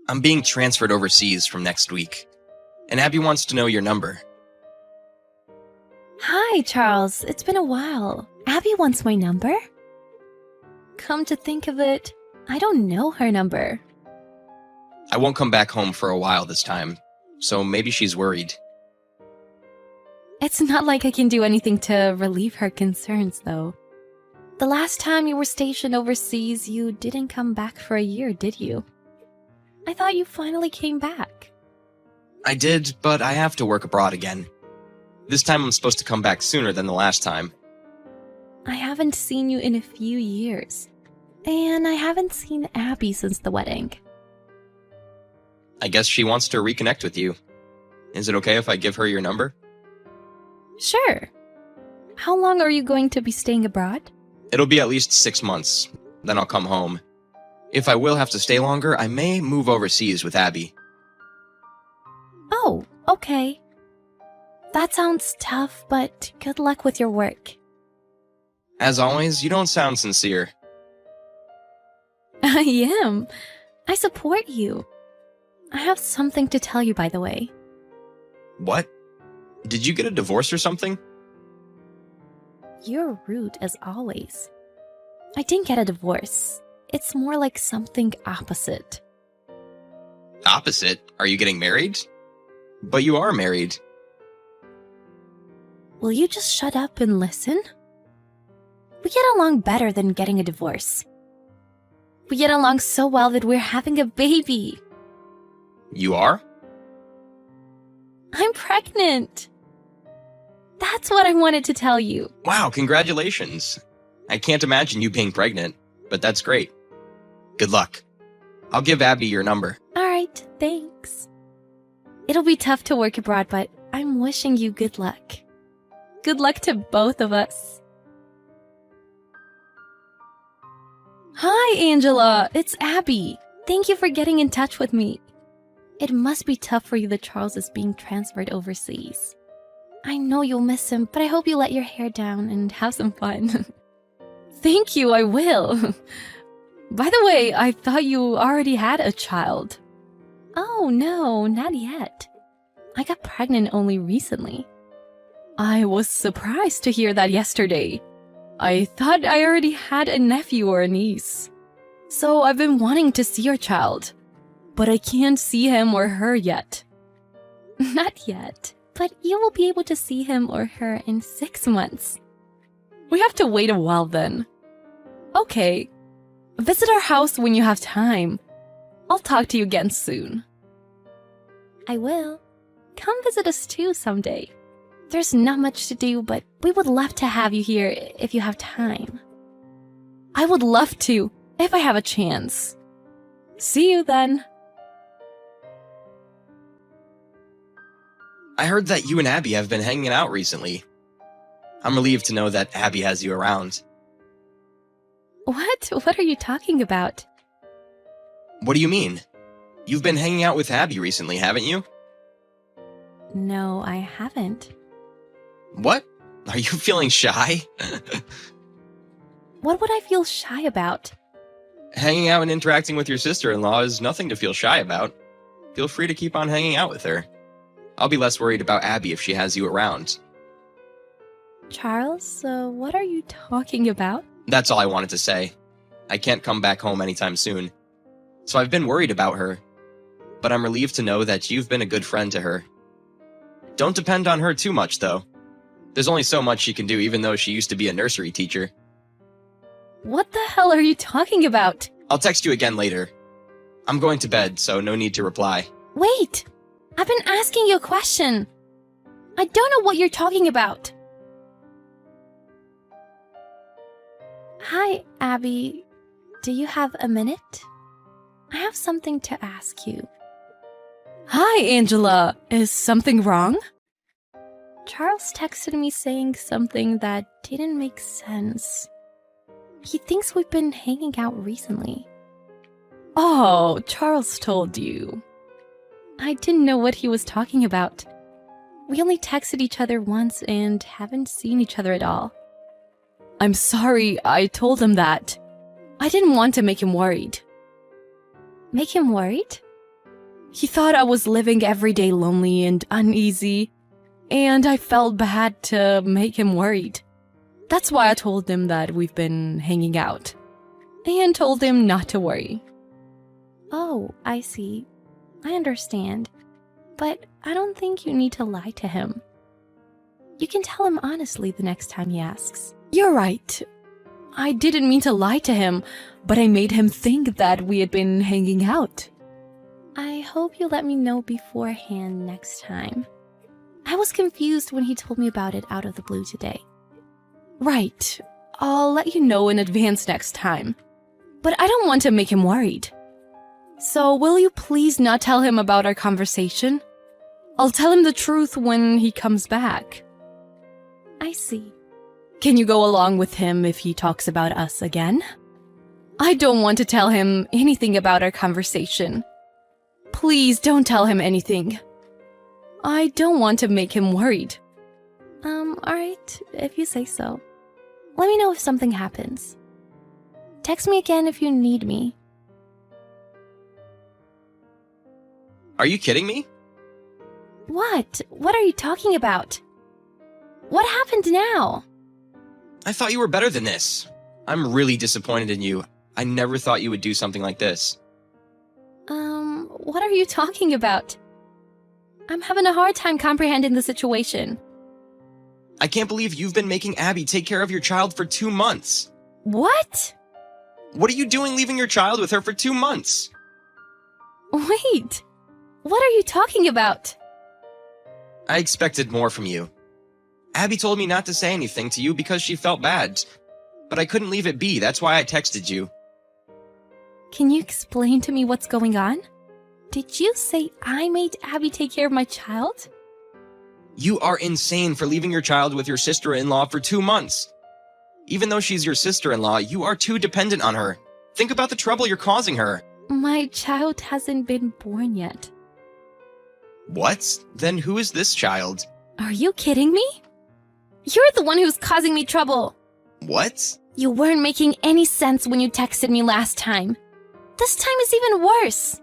I'm being transferred overseas from next week, and Abby wants to know your number. Hi, Charles. It's been a while. Abby wants my number? Come to think of it, I don't know her number. I won't come back home for a while this time, so maybe she's worried. It's not like I can do anything to relieve her concerns, though. The last time you were stationed overseas, you didn't come back for a year, did you? I thought you finally came back. I did, but I have to work abroad again. This time I'm supposed to come back sooner than the last time. I haven't seen you in a few years, and I haven't seen Abby since the wedding. I guess she wants to reconnect with you. Is it okay if I give her your number? Sure. How long are you going to be staying abroad? It'll be at least 6 months, then I'll come home. If I will have to stay longer, I may move overseas with Abby. Oh, okay. That sounds tough, but good luck with your work. As always, you don't sound sincere. I am. I support you. I have something to tell you, by the way. What? Did you get a divorce or something? You're rude as always. I didn't get a divorce. It's more like something opposite. Opposite? Are you getting married? But you are married. Will you just shut up and listen? We get along better than getting a divorce. We get along so well that we're having a baby. You are? I'm pregnant. That's what I wanted to tell you. Wow, congratulations. I can't imagine you being pregnant, but that's great. Good luck. I'll give Abby your number. All right, thanks. It'll be tough to work abroad, but I'm wishing you good luck. Good luck to both of us. Hi, Angela. It's Abby. Thank you for getting in touch with me. It must be tough for you that Charles is being transferred overseas. I know you'll miss him, but I hope you let your hair down and have some fun. Thank you, I will. By the way, I thought you already had a child. Oh, no, not yet. I got pregnant only recently. I was surprised to hear that yesterday. I thought I already had a nephew or a niece. So I've been wanting to see your child, but I can't see him or her yet. Not yet, but you will be able to see him or her in 6 months. We have to wait a while then. Okay, visit our house when you have time. I'll talk to you again soon. I will. Come visit us too someday. There's not much to do, but we would love to have you here if you have time. I would love to, if I have a chance. See you then. I heard that you and Abby have been hanging out recently. I'm relieved to know that Abby has you around. What? What are you talking about? What do you mean? You've been hanging out with Abby recently, haven't you? No, I haven't. What? Are you feeling shy? What would I feel shy about? Hanging out and interacting with your sister-in-law is nothing to feel shy about. Feel free to keep on hanging out with her. I'll be less worried about Abby if she has you around. Charles, what are you talking about? That's all I wanted to say. I can't come back home anytime soon. So I've been worried about her. But I'm relieved to know that you've been a good friend to her. Don't depend on her too much, though. There's only so much she can do, even though she used to be a nursery teacher. What the hell are you talking about? I'll text you again later. I'm going to bed, so no need to reply. Wait! I've been asking you a question. I don't know what you're talking about. Hi, Abby. Do you have a minute? I have something to ask you. Hi, Angela. Is something wrong? Charles texted me saying something that didn't make sense. He thinks we've been hanging out recently. Oh, Charles told you. I didn't know what he was talking about. We only texted each other once and haven't seen each other at all. I'm sorry I told him that. I didn't want to make him worried. Make him worried? He thought I was living every day lonely and uneasy, and I felt bad to make him worried. That's why I told him that we've been hanging out, and told him not to worry. Oh, I see. I understand. But I don't think you need to lie to him. You can tell him honestly the next time he asks. You're right. I didn't mean to lie to him, but I made him think that we had been hanging out. I hope you let me know beforehand next time. I was confused when he told me about it out of the blue today. Right. I'll let you know in advance next time. But I don't want to make him worried. So will you please not tell him about our conversation? I'll tell him the truth when he comes back. I see. Can you go along with him if he talks about us again? I don't want to tell him anything about our conversation. Please don't tell him anything. I don't want to make him worried. Alright, if you say so. Let me know if something happens. Text me again if you need me. Are you kidding me? What? What are you talking about? What happened now? I thought you were better than this. I'm really disappointed in you. I never thought you would do something like this. What are you talking about? I'm having a hard time comprehending the situation. I can't believe you've been making Abby take care of your child for 2 months. What? What are you doing leaving your child with her for 2 months? Wait. What are you talking about? I expected more from you. Abby told me not to say anything to you because she felt bad. But I couldn't leave it be, that's why I texted you. Can you explain to me what's going on? Did you say I made Abby take care of my child? You are insane for leaving your child with your sister-in-law for 2 months. Even though she's your sister-in-law, you are too dependent on her. Think about the trouble you're causing her. My child hasn't been born yet. What? Then who is this child? Are you kidding me? You're the one who's causing me trouble. What? You weren't making any sense when you texted me last time. This time is even worse.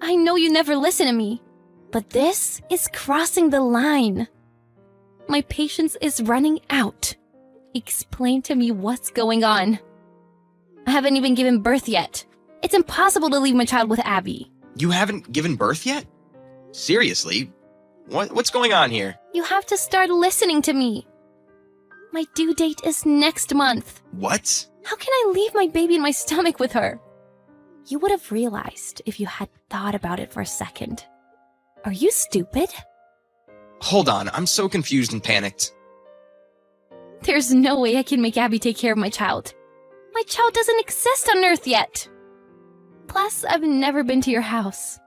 I know you never listen to me, but this is crossing the line. My patience is running out. Explain to me what's going on. I haven't even given birth yet. It's impossible to leave my child with Abby. You haven't given birth yet? Seriously? What's going on here? You have to start listening to me. My due date is next month. What? How can I leave my baby in my stomach with her? You would have realized if you had thought about it for a second. Are you stupid? Hold on, I'm so confused and panicked. There's no way I can make Abby take care of my child. My child doesn't exist on Earth yet. Plus, I've never been to your house.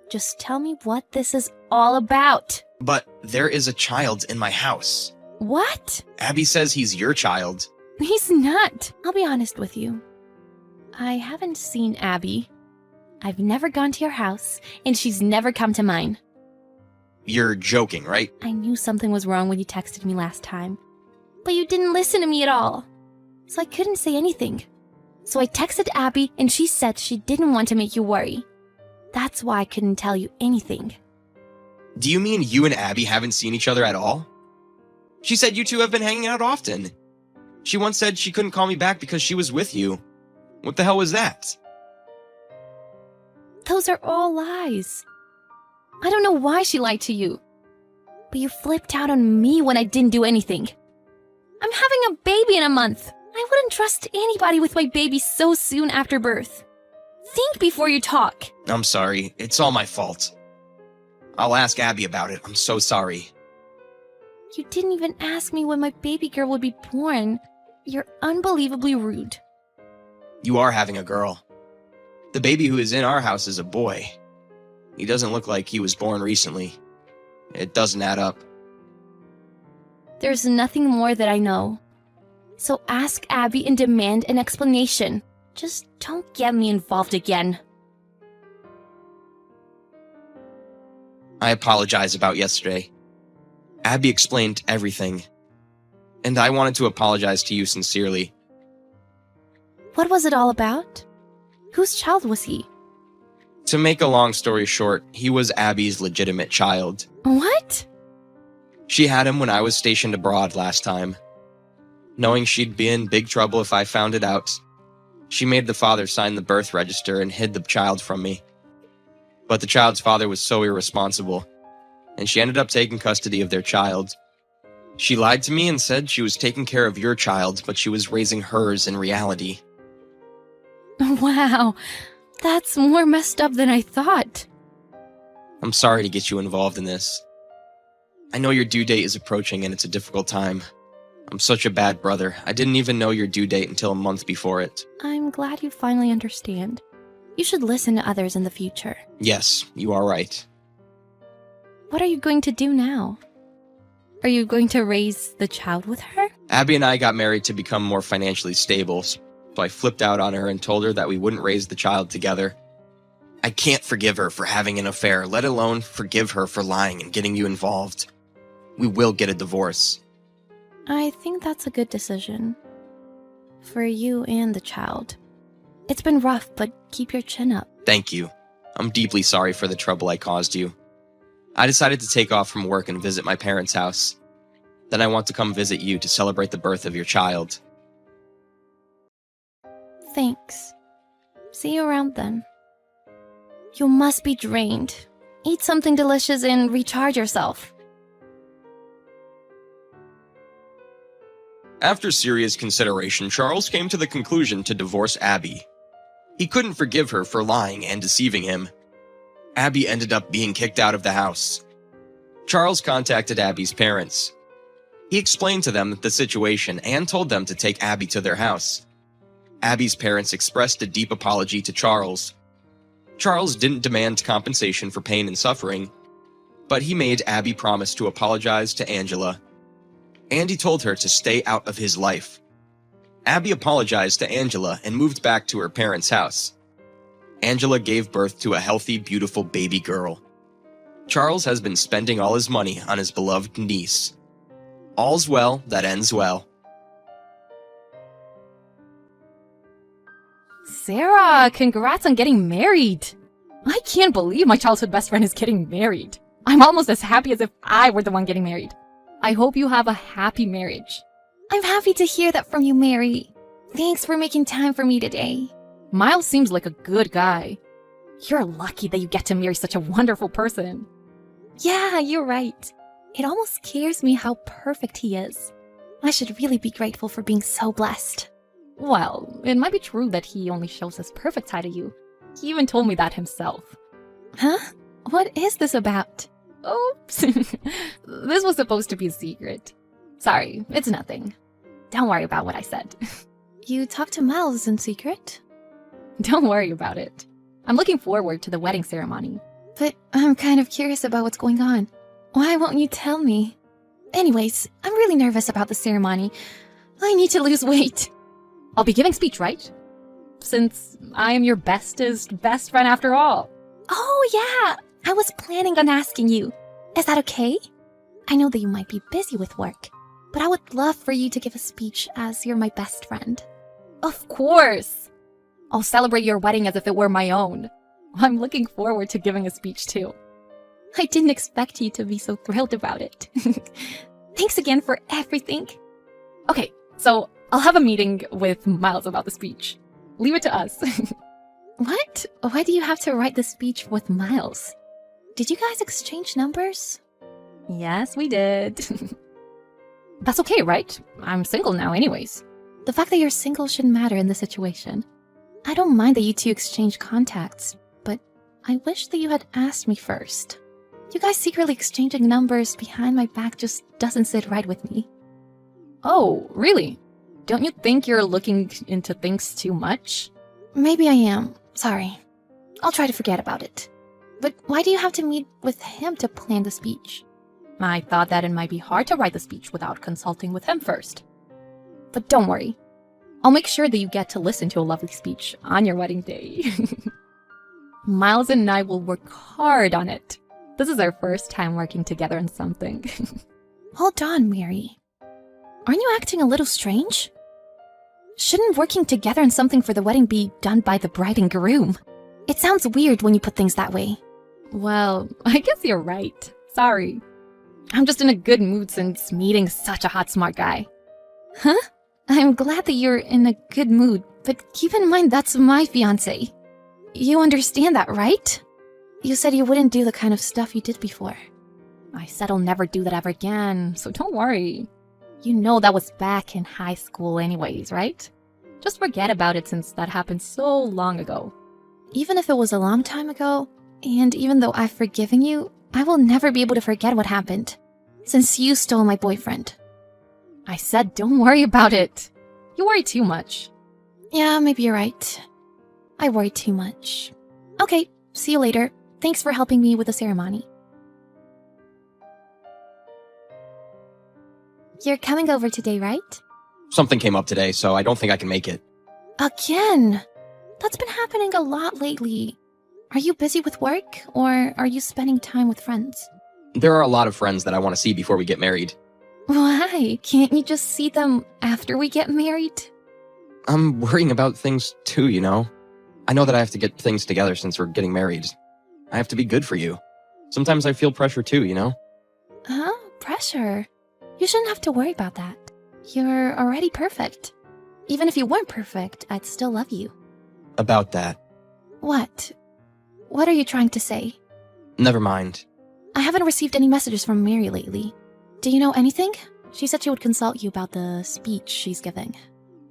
Just tell me what this is all about. But there is a child in my house. What? Abby says he's your child. He's not. I'll be honest with you. I haven't seen Abby. I've never gone to your house, and she's never come to mine. You're joking, right? I knew something was wrong when you texted me last time. But you didn't listen to me at all. So I couldn't say anything. So I texted Abby, and she said she didn't want to make you worry. That's why I couldn't tell you anything. Do you mean you and Abby haven't seen each other at all? She said you two have been hanging out often. She once said she couldn't call me back because she was with you. What the hell was that? Those are all lies. I don't know why she lied to you. But you flipped out on me when I didn't do anything. I'm having a baby in a month. I wouldn't trust anybody with my baby so soon after birth. Think before you talk. I'm sorry. It's all my fault. I'll ask Abby about it. I'm so sorry. You didn't even ask me when my baby girl would be born. You're unbelievably rude. You are having a girl. The baby who is in our house is a boy. He doesn't look like he was born recently. It doesn't add up. There's nothing more that I know. So ask Abby and demand an explanation. Just don't get me involved again. I apologize about yesterday. Abby explained everything. And I wanted to apologize to you sincerely. What was it all about? Whose child was he? To make a long story short, he was Abby's legitimate child. What? She had him when I was stationed abroad last time. Knowing she'd be in big trouble if I found it out, she made the father sign the birth register and hid the child from me. But the child's father was so irresponsible, and she ended up taking custody of their child. She lied to me and said she was taking care of your child, but she was raising hers in reality. Wow, that's more messed up than I thought. I'm sorry to get you involved in this. I know your due date is approaching and it's a difficult time. I'm such a bad brother. I didn't even know your due date until a month before it. I'm glad you finally understand. You should listen to others in the future. Yes, you are right. What are you going to do now? Are you going to raise the child with her? Abby and I got married to become more financially stable, so I flipped out on her and told her that we wouldn't raise the child together. I can't forgive her for having an affair, let alone forgive her for lying and getting you involved. We will get a divorce. I think that's a good decision. For you and the child. It's been rough, but keep your chin up. Thank you. I'm deeply sorry for the trouble I caused you. I decided to take off from work and visit my parents' house. Then I want to come visit you to celebrate the birth of your child. Thanks. See you around then. You must be drained. Eat something delicious and recharge yourself. After serious consideration, Charles came to the conclusion to divorce Abby. He couldn't forgive her for lying and deceiving him. Abby ended up being kicked out of the house. Charles contacted Abby's parents. He explained to them the situation and told them to take Abby to their house. Abby's parents expressed a deep apology to Charles. Charles didn't demand compensation for pain and suffering, but he made Abby promise to apologize to Angela. And he told her to stay out of his life. Abby apologized to Angela and moved back to her parents' house. Angela gave birth to a healthy, beautiful baby girl. Charles has been spending all his money on his beloved niece. All's well that ends well. Sarah, congrats on getting married. I can't believe my childhood best friend is getting married. I'm almost as happy as if I were the one getting married. I hope you have a happy marriage. I'm happy to hear that from you, Mary. Thanks for making time for me today. Miles seems like a good guy. You're lucky that you get to marry such a wonderful person. Yeah, you're right. It almost scares me how perfect he is. I should really be grateful for being so blessed. Well, it might be true that he only shows his perfect side of you. He even told me that himself. Huh? What is this about? Oops. This was supposed to be a secret. Sorry, it's nothing. Don't worry about what I said. You talked to Miles in secret? Don't worry about it. I'm looking forward to the wedding ceremony. But I'm kind of curious about what's going on. Why won't you tell me? Anyways, I'm really nervous about the ceremony. I need to lose weight. I'll be giving speech, right? Since I am your bestest best friend after all. Oh yeah, I was planning on asking you. Is that okay? I know that you might be busy with work, but I would love for you to give a speech as you're my best friend. Of course! I'll celebrate your wedding as if it were my own. I'm looking forward to giving a speech too. I didn't expect you to be so thrilled about it. Thanks again for everything. Okay, so I'll have a meeting with Miles about the speech. Leave it to us. What? Why do you have to write the speech with Miles? Did you guys exchange numbers? Yes, we did. That's okay, right? I'm single now anyways. The fact that you're single shouldn't matter in this situation. I don't mind that you two exchange contacts, but I wish that you had asked me first. You guys secretly exchanging numbers behind my back just doesn't sit right with me. Oh, really? Don't you think you're looking into things too much? Maybe I am. Sorry. I'll try to forget about it. But why do you have to meet with him to plan the speech? I thought that it might be hard to write the speech without consulting with him first. But don't worry. I'll make sure that you get to listen to a lovely speech on your wedding day. Miles and I will work hard on it. This is our first time working together on something. Hold on, Mary. Aren't you acting a little strange? Shouldn't working together on something for the wedding be done by the bride and groom? It sounds weird when you put things that way. Well, I guess you're right. Sorry. I'm just in a good mood since meeting such a hot, smart guy. Huh? I'm glad that you're in a good mood, but keep in mind that's my fiancé. You understand that, right? You said you wouldn't do the kind of stuff you did before. I said I'll never do that ever again, so don't worry. You know that was back in high school anyways, right? Just forget about it since that happened so long ago. Even if it was a long time ago, and even though I've forgiven you, I will never be able to forget what happened, since you stole my boyfriend. I said don't worry about it. You worry too much. Yeah, maybe you're right. I worry too much. Okay, see you later. Thanks for helping me with the ceremony. You're coming over today, right? Something came up today, so I don't think I can make it. Again? That's been happening a lot lately. Are you busy with work, or are you spending time with friends? There are a lot of friends that I want to see before we get married. Why? Can't you just see them after we get married? I'm worrying about things too, you know? I know that I have to get things together since we're getting married. I have to be good for you. Sometimes I feel pressure too, you know? Huh? Pressure? You shouldn't have to worry about that. You're already perfect. Even if you weren't perfect, I'd still love you. About that. What? What are you trying to say? Never mind. I haven't received any messages from Mary lately. Do you know anything? She said she would consult you about the speech she's giving.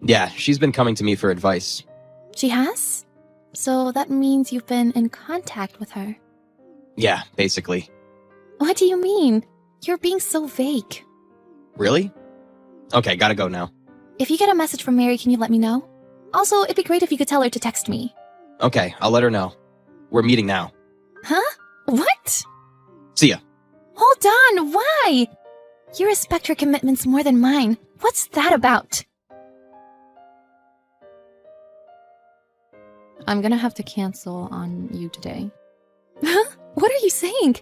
Yeah, she's been coming to me for advice. She has? So that means you've been in contact with her. Yeah, basically. What do you mean? You're being so vague. Really? Okay, gotta go now. If you get a message from Mary, can you let me know? Also, it'd be great if you could tell her to text me. Okay, I'll let her know. We're meeting now. Huh? What? See ya. Hold on, why? You respect her commitments more than mine. What's that about? I'm gonna have to cancel on you today. Huh? What are you saying?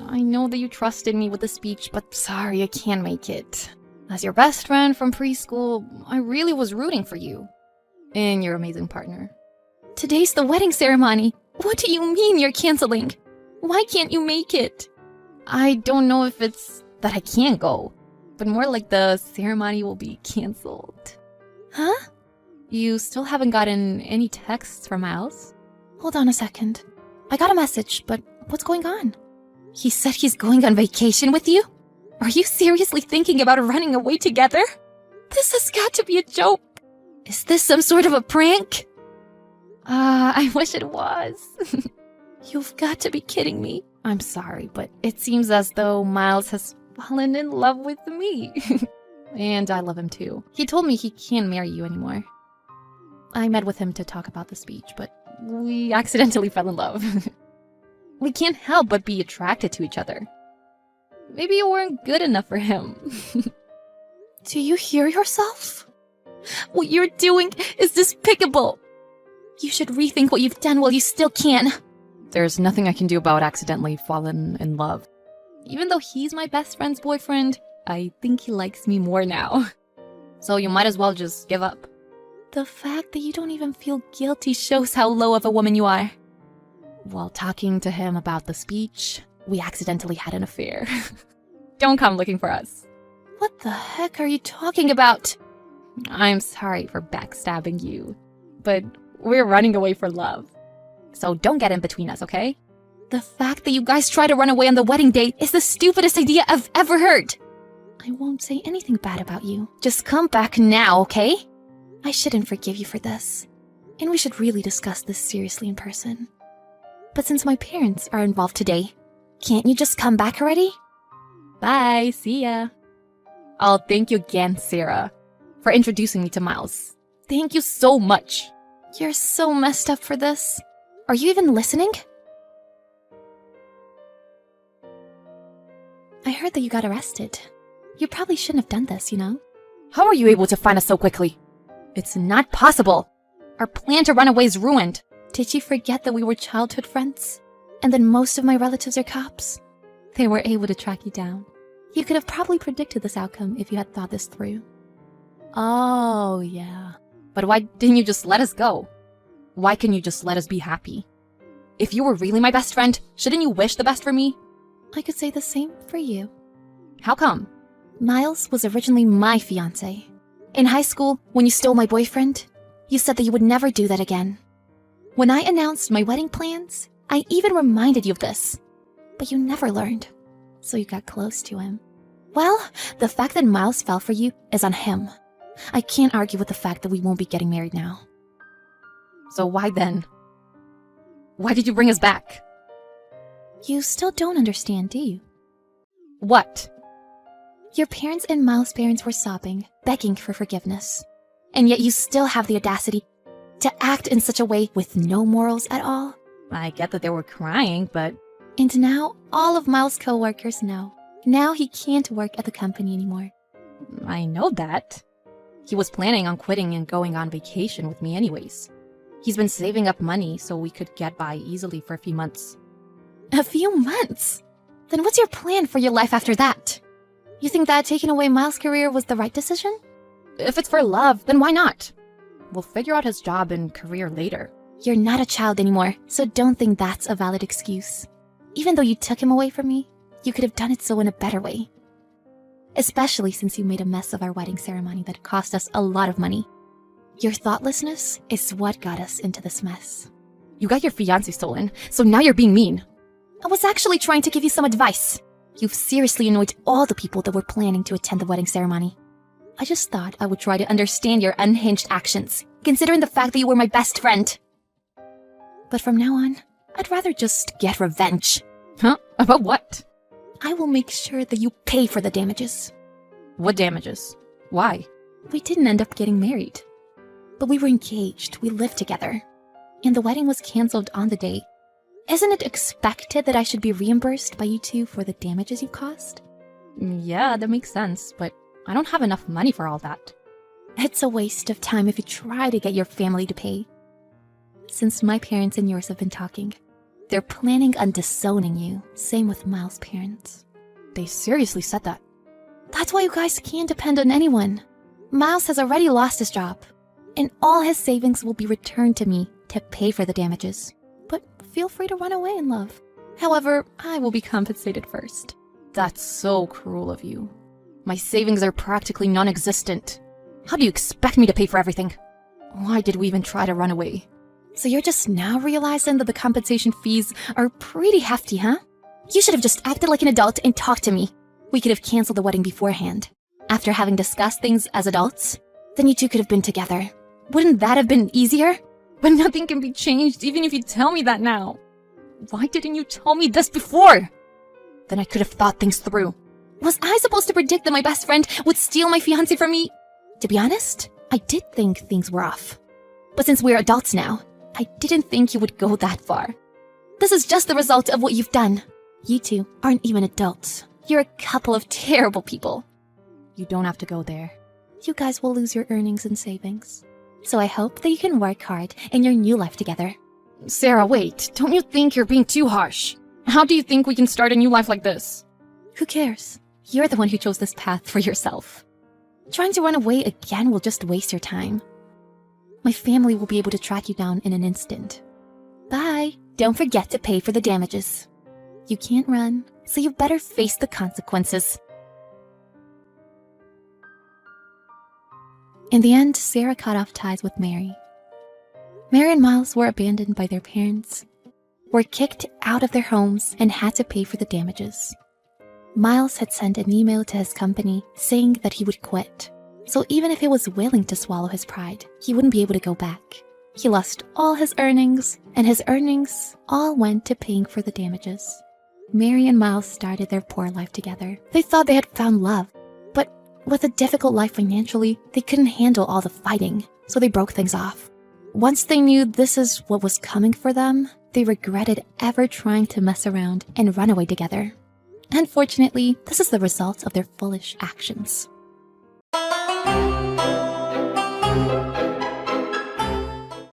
I know that you trusted me with the speech, but sorry, I can't make it. As your best friend from preschool, I really was rooting for you. And your amazing partner. Today's the wedding ceremony. What do you mean you're canceling? Why can't you make it? I don't know if it's that I can't go, but more like the ceremony will be canceled. Huh? You still haven't gotten any texts from Miles? Hold on a second. I got a message, but what's going on? He said he's going on vacation with you? Are you seriously thinking about running away together? This has got to be a joke. Is this some sort of a prank? I wish it was. You've got to be kidding me. I'm sorry, but it seems as though Miles has fallen in love with me. And I love him too. He told me he can't marry you anymore. I met with him to talk about the speech, but we accidentally fell in love. We can't help but be attracted to each other. Maybe you weren't good enough for him. Do you hear yourself? What you're doing is despicable. You should rethink what you've done while you still can. There's nothing I can do about accidentally falling in love. Even though he's my best friend's boyfriend, I think he likes me more now. So you might as well just give up. The fact that you don't even feel guilty shows how low of a woman you are. While talking to him about the speech, we accidentally had an affair. Don't come looking for us. What the heck are you talking about? I'm sorry for backstabbing you, but we're running away for love. So don't get in between us, okay? The fact that you guys try to run away on the wedding day is the stupidest idea I've ever heard. I won't say anything bad about you. Just come back now, okay? I shouldn't forgive you for this. And we should really discuss this seriously in person. But since my parents are involved today, can't you just come back already? Bye, see ya. Oh, thank you again, Sarah, for introducing me to Miles. Thank you so much. You're so messed up for this. Are you even listening? I heard that you got arrested. You probably shouldn't have done this, you know? How are you able to find us so quickly? It's not possible. Our plan to run away is ruined. Did you forget that we were childhood friends? And that most of my relatives are cops? They were able to track you down. You could have probably predicted this outcome if you had thought this through. Oh, yeah. But why didn't you just let us go? Why can't you just let us be happy? If you were really my best friend, shouldn't you wish the best for me? I could say the same for you. How come? Miles was originally my fiancé. In high school, when you stole my boyfriend, you said that you would never do that again. When I announced my wedding plans, I even reminded you of this. But you never learned, so you got close to him. Well, the fact that Miles fell for you is on him. I can't argue with the fact that we won't be getting married now. So why then? Why did you bring us back? You still don't understand, do you? What? Your parents and Miles' parents were sobbing, begging for forgiveness. And yet you still have the audacity to act in such a way with no morals at all. I get that they were crying, but... And now all of Miles' co-workers know. Now he can't work at the company anymore. I know that. He was planning on quitting and going on vacation with me anyways. He's been saving up money so we could get by easily for a few months. A few months? Then what's your plan for your life after that? You think that taking away Miles' career was the right decision? If it's for love, then why not? We'll figure out his job and career later. You're not a child anymore, so don't think that's a valid excuse. Even though you took him away from me, you could have done it so in a better way. Especially since you made a mess of our wedding ceremony that cost us a lot of money. Your thoughtlessness is what got us into this mess. You got your fiancé stolen, so now you're being mean. I was actually trying to give you some advice. You've seriously annoyed all the people that were planning to attend the wedding ceremony. I just thought I would try to understand your unhinged actions, considering the fact that you were my best friend. But from now on, I'd rather just get revenge. Huh? About what? I will make sure that you pay for the damages. What damages? Why? We didn't end up getting married. But we were engaged, we lived together. And the wedding was cancelled on the day. Isn't it expected that I should be reimbursed by you two for the damages you caused? Yeah, that makes sense, but I don't have enough money for all that. It's a waste of time if you try to get your family to pay. Since my parents and yours have been talking, they're planning on disowning you. Same with Miles' parents. They seriously said that. That's why you guys can't depend on anyone. Miles has already lost his job, and all his savings will be returned to me to pay for the damages. But feel free to run away in love. However, I will be compensated first. That's so cruel of you. My savings are practically non-existent. How do you expect me to pay for everything? Why did we even try to run away? So you're just now realizing that the compensation fees are pretty hefty, huh? You should have just acted like an adult and talked to me. We could have canceled the wedding beforehand. After having discussed things as adults, then you two could have been together. Wouldn't that have been easier? But nothing can be changed even if you tell me that now. Why didn't you tell me this before? Then I could have thought things through. Was I supposed to predict that my best friend would steal my fiancé from me? To be honest, I did think things were off. But since we're adults now, I didn't think you would go that far. This is just the result of what you've done. You two aren't even adults. You're a couple of terrible people. You don't have to go there. You guys will lose your earnings and savings. So I hope that you can work hard in your new life together. Sarah, wait. Don't you think you're being too harsh? How do you think we can start a new life like this? Who cares? You're the one who chose this path for yourself. Trying to run away again will just waste your time. My family will be able to track you down in an instant. Bye. Don't forget to pay for the damages. You can't run, so you better face the consequences. In the end, Sarah cut off ties with Mary. Mary and Miles were abandoned by their parents, were kicked out of their homes, and had to pay for the damages. Miles had sent an email to his company saying that he would quit. So even if he was willing to swallow his pride, he wouldn't be able to go back. He lost all his earnings, and his earnings all went to paying for the damages. Mary and Miles started their poor life together. They thought they had found love, but with a difficult life financially, they couldn't handle all the fighting, so they broke things off. Once they knew this is what was coming for them, they regretted ever trying to mess around and run away together. Unfortunately, this is the result of their foolish actions.